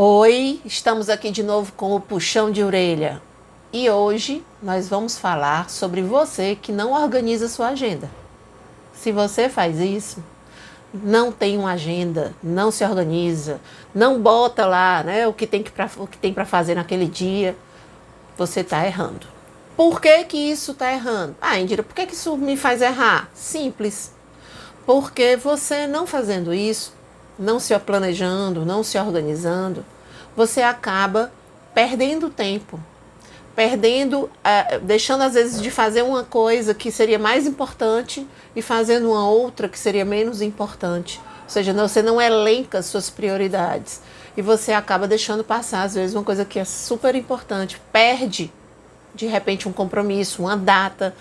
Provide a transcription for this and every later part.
Oi, estamos aqui de novo com o Puxão de Orelha. E hoje nós vamos falar sobre você que não organiza sua agenda. Se você faz isso, não tem uma agenda, não se organiza, não bota lá, né, o que tem para fazer naquele dia, você está errando. Por que que isso está errando? Indira, por que que isso me faz errar? Simples. Porque você não fazendo isso, não se planejando, não se organizando, você acaba perdendo tempo, deixando às vezes de fazer uma coisa que seria mais importante e fazendo uma outra que seria menos importante. Ou seja, você não elenca as suas prioridades e você acaba deixando passar às vezes uma coisa que é super importante, perde de repente um compromisso, uma data.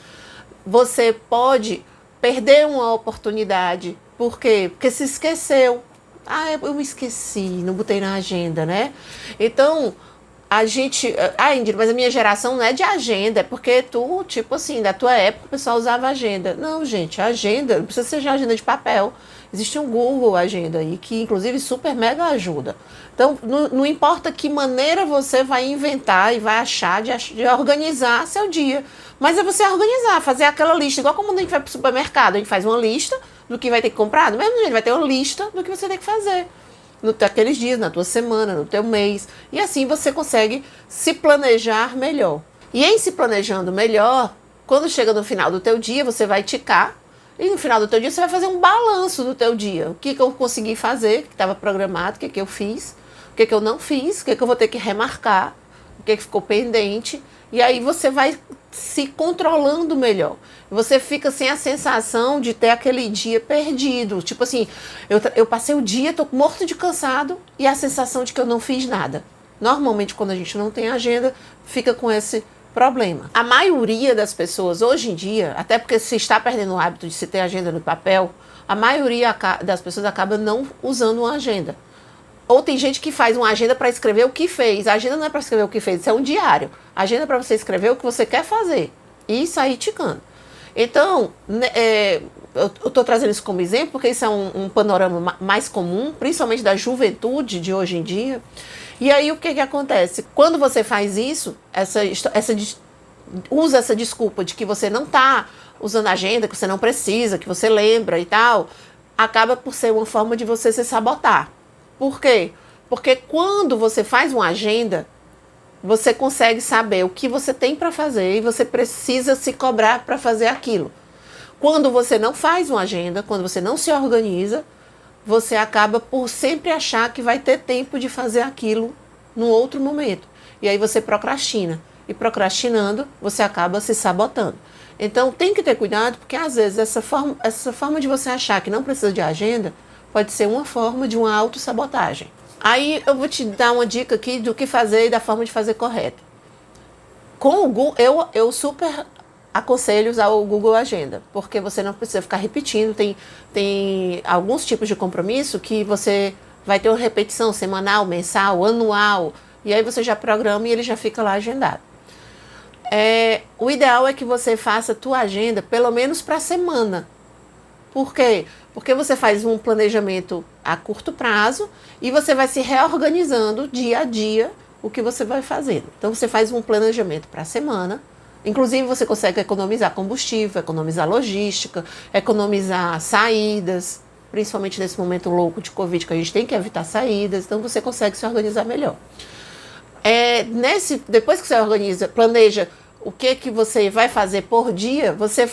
Você pode perder uma oportunidade. Por quê? Porque se esqueceu. Eu me esqueci, não botei na agenda, né? Então, a gente... Indira, mas a minha geração não é de agenda, é porque tu, tipo assim, da tua época o pessoal usava agenda. Não, gente, agenda, não precisa ser agenda de papel. Existe um Google Agenda aí, que inclusive super mega ajuda. Então, não importa que maneira você vai inventar e vai achar de organizar seu dia. Mas é você organizar, fazer aquela lista, igual como a gente vai para o supermercado, a gente faz uma lista do que vai ter que comprar, do mesmo jeito vai ter uma lista do que você tem que fazer naqueles dias, na tua semana, no teu mês. E assim você consegue se planejar melhor. E em se planejando melhor, quando chega no final do teu dia, você vai ticar. E no final do teu dia você vai fazer um balanço do teu dia. O que eu consegui fazer, que estava programado, o que eu fiz, o que eu não fiz, o que eu vou ter que remarcar, o que ficou pendente. E aí você vai se controlando melhor. Você fica sem a sensação de ter aquele dia perdido. Tipo assim, eu passei o dia, tô morto de cansado e a sensação de que eu não fiz nada. Normalmente quando a gente não tem agenda, fica com esse problema. A maioria das pessoas hoje em dia, até porque se está perdendo o hábito de se ter agenda no papel, a maioria das pessoas acaba não usando uma agenda. Ou tem gente que faz uma agenda para escrever o que fez. A agenda não é para escrever o que fez, isso é um diário. A agenda é para você escrever o que você quer fazer e sair ticando. Então, eu estou trazendo isso como exemplo porque isso é um panorama mais comum, principalmente da juventude de hoje em dia. E aí o que acontece? Quando você faz isso, usa essa desculpa de que você não está usando agenda, que você não precisa, que você lembra e tal, acaba por ser uma forma de você se sabotar. Por quê? Porque quando você faz uma agenda, você consegue saber o que você tem para fazer e você precisa se cobrar para fazer aquilo. Quando você não faz uma agenda, quando você não se organiza, você acaba por sempre achar que vai ter tempo de fazer aquilo num outro momento. E aí você procrastina. E procrastinando, você acaba se sabotando. Então tem que ter cuidado, porque às vezes essa forma de você achar que não precisa de agenda pode ser uma forma de uma autossabotagem. Aí eu vou te dar uma dica aqui do que fazer e da forma de fazer correta. Com o Google, eu super aconselho usar o Google Agenda, porque você não precisa ficar repetindo. Tem alguns tipos de compromisso que você vai ter uma repetição semanal, mensal, anual, e aí você já programa e ele já fica lá agendado. O ideal é que você faça a tua agenda pelo menos para a semana. Por quê? Porque você faz um planejamento a curto prazo e você vai se reorganizando dia a dia o que você vai fazendo. Então você faz um planejamento para a semana. Inclusive você consegue economizar combustível, economizar logística, economizar saídas, principalmente nesse momento louco de Covid que a gente tem que evitar saídas. Então você consegue se organizar melhor. Depois que você planeja o que você vai fazer por dia, você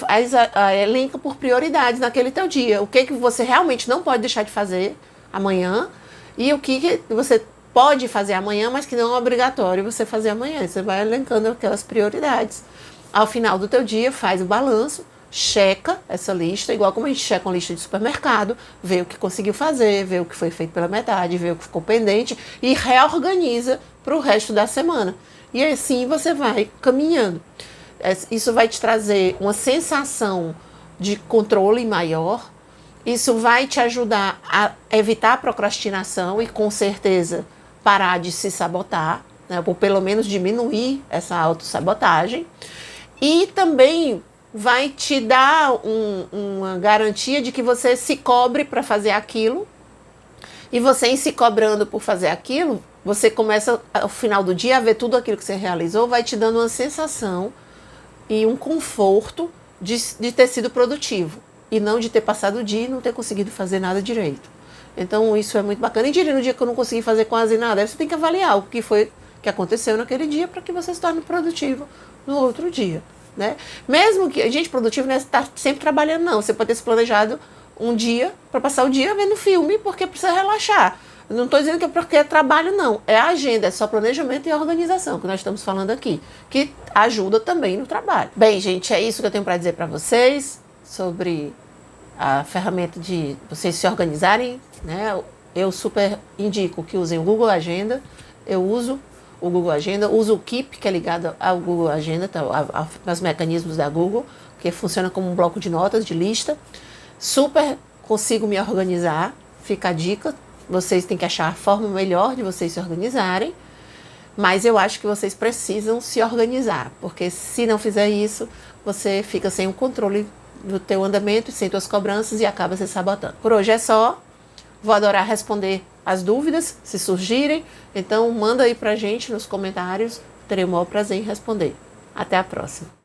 elenca por prioridades naquele teu dia. O que você realmente não pode deixar de fazer amanhã e o que você pode fazer amanhã, mas que não é obrigatório você fazer amanhã. Você vai elencando aquelas prioridades. Ao final do teu dia, faz o balanço, checa essa lista, igual como a gente checa uma lista de supermercado, vê o que conseguiu fazer, vê o que foi feito pela metade, vê o que ficou pendente e reorganiza para o resto da semana. E assim você vai caminhando. Isso vai te trazer uma sensação de controle maior. Isso vai te ajudar a evitar a procrastinação e, com certeza, parar de se sabotar, né? Ou pelo menos diminuir essa autossabotagem. E também vai te dar uma garantia de que você se cobre para fazer aquilo E você, em se cobrando por fazer aquilo, você começa, ao final do dia, a ver tudo aquilo que você realizou, vai te dando uma sensação e um conforto de ter sido produtivo. E não de ter passado o dia e não ter conseguido fazer nada direito. Então, isso é muito bacana. E no dia que eu não consegui fazer quase nada, aí você tem que avaliar o que foi que aconteceu naquele dia para que você se torne produtivo no outro dia, né? Mesmo que a gente produtivo não é estar sempre trabalhando, não. Você pode ter se planejado um dia para passar o dia vendo filme porque precisa relaxar. Eu não estou dizendo que é porque é trabalho, não. É a agenda, é só planejamento e organização que nós estamos falando aqui, que ajuda também no trabalho. Bem, gente, é isso que eu tenho para dizer para vocês sobre a ferramenta de vocês se organizarem, né? Eu super indico que usem o Google Agenda. Eu uso o Google Agenda, uso o Keep, que é ligado ao Google Agenda, tá, aos mecanismos da Google, que funciona como um bloco de notas, de lista. Super consigo me organizar, fica a dica. Vocês têm que achar a forma melhor de vocês se organizarem, mas eu acho que vocês precisam se organizar, porque se não fizer isso, você fica sem o controle do teu andamento, sem tuas cobranças e acaba se sabotando. Por hoje é só. Vou adorar responder as dúvidas, se surgirem. Então, manda aí pra gente nos comentários. Terei o maior prazer em responder. Até a próxima.